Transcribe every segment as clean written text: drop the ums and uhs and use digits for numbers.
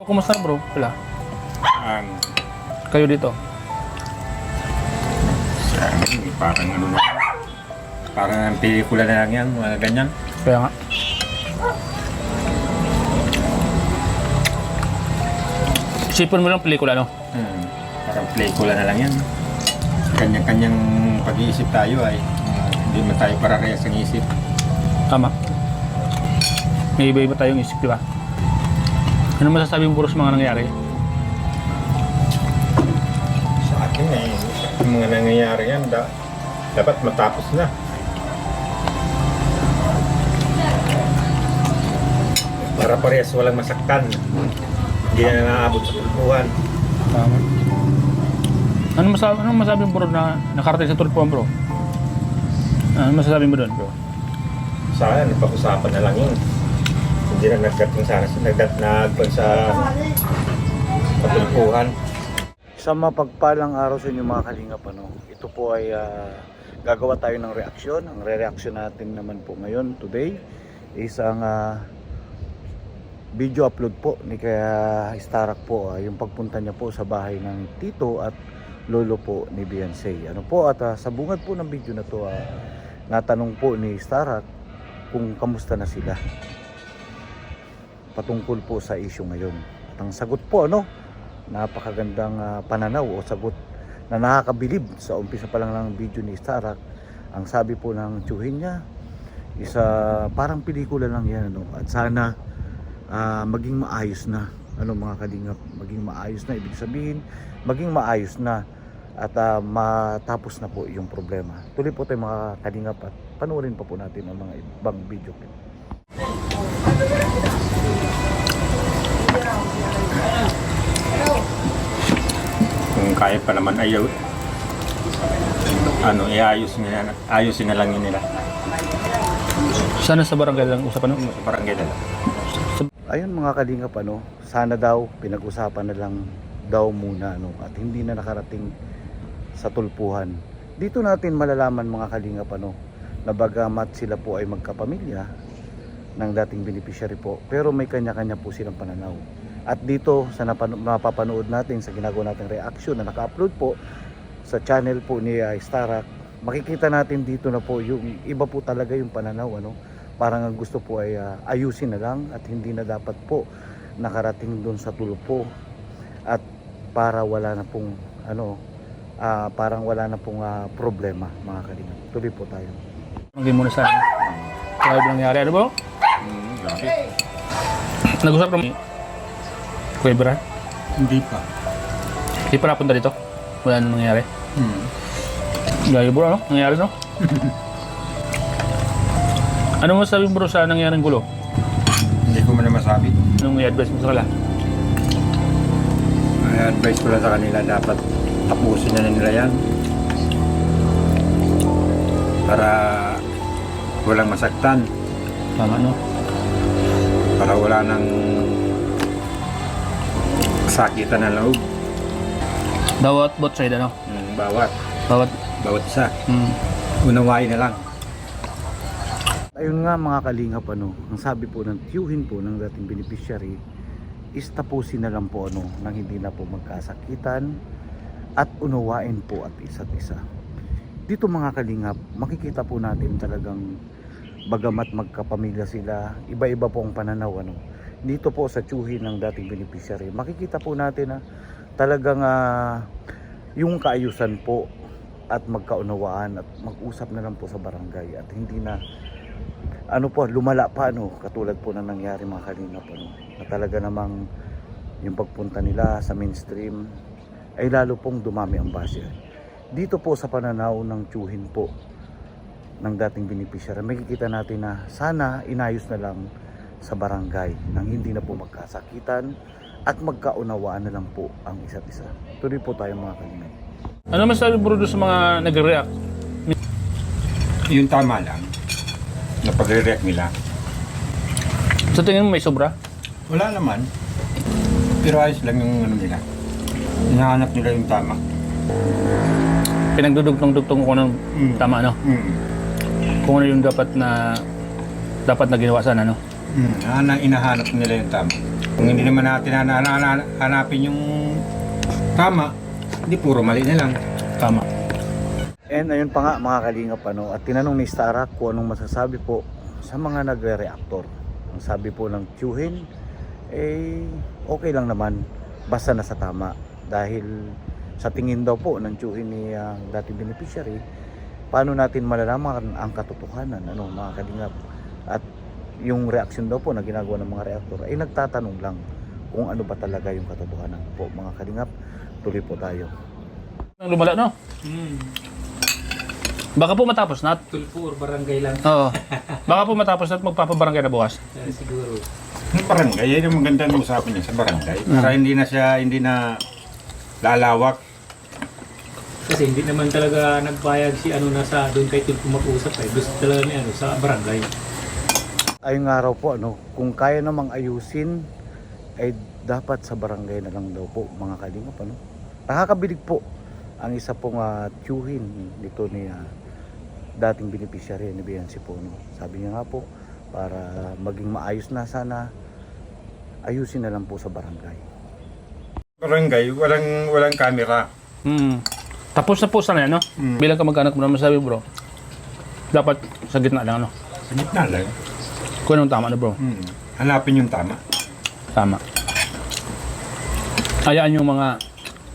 kumusta bro? Wala. Um, Kayo dito. Parang ano na. Parang ang pelikula na lang yan, mga ganyan. Kaya nga. Isipin mo lang pelikula, no? Parang pelikula na lang yan. Kanya-kanyang pag-iisip tayo ay hindi man tayo parehas ang isip. Tama. May iba-iba tayong isip, di ba? Ano masasabi mo puro sa mga nangyayari? Sa akin ay yung mga nangyayari yan, dapat matapos na. Para parehas walang masaktan. Hindi na naabot sa tulpuhan. Tama. Ano masasabi mo bro na nakarating sa tulpuhan bro? Ano masasabi mo doon bro? Sana, napag-usapan na lang yun. Hindi na nagdating sana nagdating sa patulpuhan. Sa mapagpalang araw sa inyo mga kalingap, ito po ay gagawa tayo ng reaksyon. Ang re-reaction natin naman po ngayon, today, is ang video upload po ni kaya Starak po, yung pagpunta niya po sa bahay ng tito at lolo po ni Beyonce. Ano po, at sa bungad po ng video na to, natanong po ni Starak kung kamusta na sila patungkol po sa issue ngayon. At ang sagot po, napakagandang pananaw o sagot na nakakabilib sa umpisa pa lang ng video ni Starak. Ang sabi po ng tiyuhin niya is parang pelikula lang yan, at sana maging maayos na, mga kalingap, maging maayos na, ibig sabihin maging maayos na at matapos na po yung problema. Tuloy po tayo mga kalingap at panoorin pa po natin ang mga ibang video clip. Kung kaya pa naman ayaw, ayusin na lang yun nila. Sana sa barangay lang usapan, no? Sa barangay na lang. Ayun mga kalingap, sana daw pinag-usapan na lang daw muna, at hindi na nakarating sa tulpuhan. Dito natin malalaman mga kalingap, na bagamat sila po ay magkapamilya ng dating beneficiary po, pero may kanya-kanya po silang pananaw. At dito sa napapanood natin, sa ginagawa nating reaction na naka-upload po sa channel po ni Starak, makikita natin dito na po yung iba po talaga yung pananaw, parang ang gusto po ay ayusin na lang at hindi na dapat po nakarating doon sa tulpo, at para wala na pong parang wala na pong problema mga kalingap. Tuloy po tayo. Hanggang muna sa live nangyari, ano bro? Grabe. Nag-usap kami Kuya Brad? Hindi pa. Hindi pa napunta dito? Wala nang nangyari? Gayo bro, nangyari, no? Ano mo sabi bro sa nangyaring gulo? Hindi ko man na masabi. Anong i-advise mo sa kanila? Ay, advice ko lang sa kanila, dapat tapusin na nila yan. Para walang masaktan. Tama, no? Para wala nang sakitan ng loob. Bawat both side, ano? Bawat Bawat isa. mm, Unawain na lang. Ayun nga mga kalingap, ang sabi po ng tiyuhin po ng dating beneficiary is tapusin na lang po, nang hindi na po magkasakitan at unawain po at isa't isa. Dito mga kalingap, makikita po natin talagang bagamat magkapamilya sila, iba-iba po ang pananaw, dito po sa tiyuhin ng dating beneficiary, makikita po natin na talagang yung kaayusan po at magkaunawaan at mag-usap na lang po sa barangay at hindi na lumala pa, katulad po na nangyari mga kalingap, na talaga namang yung pagpunta nila sa mainstream ay lalo pong dumami ang basya. Dito po sa pananaw ng tiyuhin po ng dating beneficiary, makikita natin na sana inayos na lang sa barangay nang hindi na po magkasakitan at magkaunawaan na lang po ang isa't isa. Tuloy po tayo mga kalingap. Ano masasabi bro doon sa mga nag-react? Yung tama lang na pag-react nila. Sa tingin mo may sobra? Wala naman. Pero ayos lang yung nila. Hinahanap nila yung tama. Pinagdudugtong-dugtong ko ng tama, no? Kung ano yung dapat na ginawa sana, no? Inahanap nila yung tama. Kung hindi naman natin hanapin yung tama, hindi puro mali na lang. Tama. And ayun pa nga mga kalingap at tinanong ni Starak kung anong masasabi po sa mga nagre-reactor. Ang sabi po ng tiyuhin, okay lang naman basta nasa tama. Dahil sa tingin daw po ng tiyuhin ni dating beneficiary, paano natin malalaman ang katotohanan, mga kalingap? At yung reaksyon daw po na ginagawa ng mga reactor ay nagtatanong lang kung ano ba talaga yung katotohanan po, mga kalingap. Tuloy po tayo. Nang lumala, no? Baka po matapos na. Tulpo or barangay lang. Oo. Baka po matapos na at magpapabarangay na bukas. Siguro. Yung barangay, yan yung maganda na usapan niya sa barangay. Para hindi na lalawak. Kasi hindi naman talaga nagbayag si nasa doon kay Tulpo mag-usap Gusto talaga ni sa barangay. Ayun nga raw po, kung kaya namang ayusin, ay dapat sa barangay na lang daw po, mga kalingap. Nakakabilig po ang isa pong tiyuhin nito ni dating beneficiary ni BNC po. Sabi niya nga po, para maging maayos na sana, ayusin na lang po sa barangay. Barangay, walang camera. Tapos na po sana yan, no? Bilang kamag-anak mo naman sabi, bro. Dapat sa gitna lang, no? Sa gitna lang. Kung anong tama na, bro. Hanapin yung tama. Tama. Hayaan yung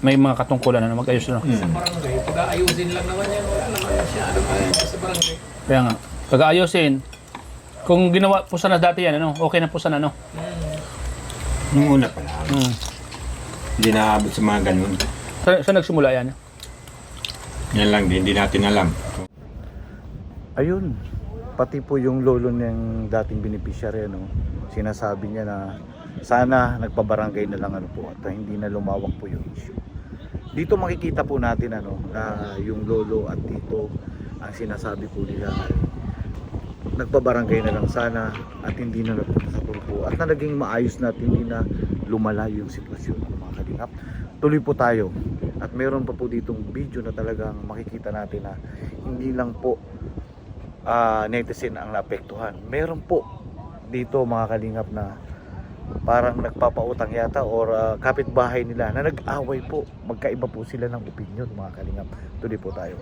may mga katungkulan na mag-ayos, no? Sa barangay, pag-aayusin lang naman yan. Wala naman siya sa barangay. Kaya nga, pag-aayusin, kung ginawa po sana dati yan, okay na po sana, no? Yung una pa lang. Hindi naabot sa mga ganun. Saan nagsimula yan? Yan lang din, hindi natin alam. Ayun, pati po yung lolo ng dating beneficiary, sinasabi niya na sana nagpabarangay na lang po at hindi na lumawak po yung issue. Dito makikita po natin na yung lolo at tito, ang sinasabi po nila ay nagpabarangay na lang sana at hindi na nagpunta sa tulpo at na naging maayos na at hindi na lumala yung sitwasyon, mga kalingap. Tuloy po tayo at meron pa po ditong video na talagang makikita natin na hindi lang po netizen ang naapektuhan. Meron po dito, mga kalingap, na parang nagpapautang yata or kapitbahay nila na nag-away po. Magkaiba po sila ng opinion, mga kalingap. Tuloy po tayo.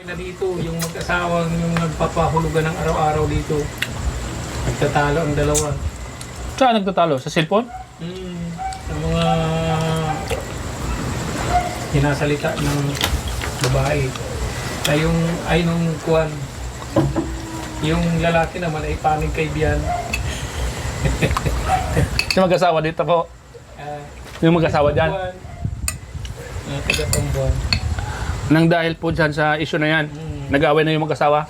Na dito, yung mag-asawang yung nagpapahulugan ng araw-araw dito. Nagtatalo ang dalawa. Saan nagtatalo? Sa cellphone? Sa mga hinasalita ng babae. Ay nung kuwan. Yung lalaki naman ay panig kaibigan. Yung mag-asawa dito po. Yung mag-asawa dyan. Taga-Pambuan. Nang dahil po dyan sa issue na yan, nag-away na yung mag-asawa.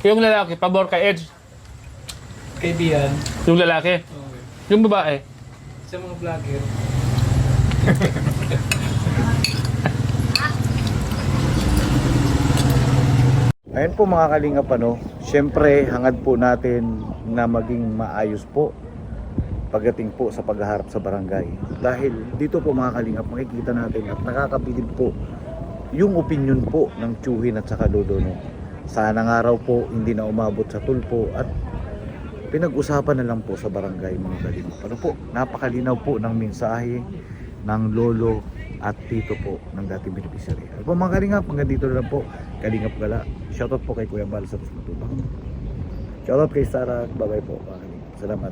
Yung lalaki, pabor kay Edge. Kaibigan. Yung lalaki. Yung babae. Sa mga vlogger. Ayun po, mga kalingap, syempre hangad po natin na maging maayos po pagdating po sa paghaharap sa barangay. Dahil dito po, mga kalingap, makikita natin at nakakabilib po yung opinion po ng tiyuhin at saka lolo. Sana nga raw po hindi na umabot sa tulpo at pinag-usapan na lang po sa barangay, mga kalingap. Napakalinaw po ng mensahe ng lolo at tito po ng dating beneficiary. Ano po, mga kalingap, hanggang dito na lang po. Kalingap Gala. Shoutout po kay Kuya Bal sa Matubang. Shoutout kay Sarah. Bye-bye po, mga kalingap. Salamat.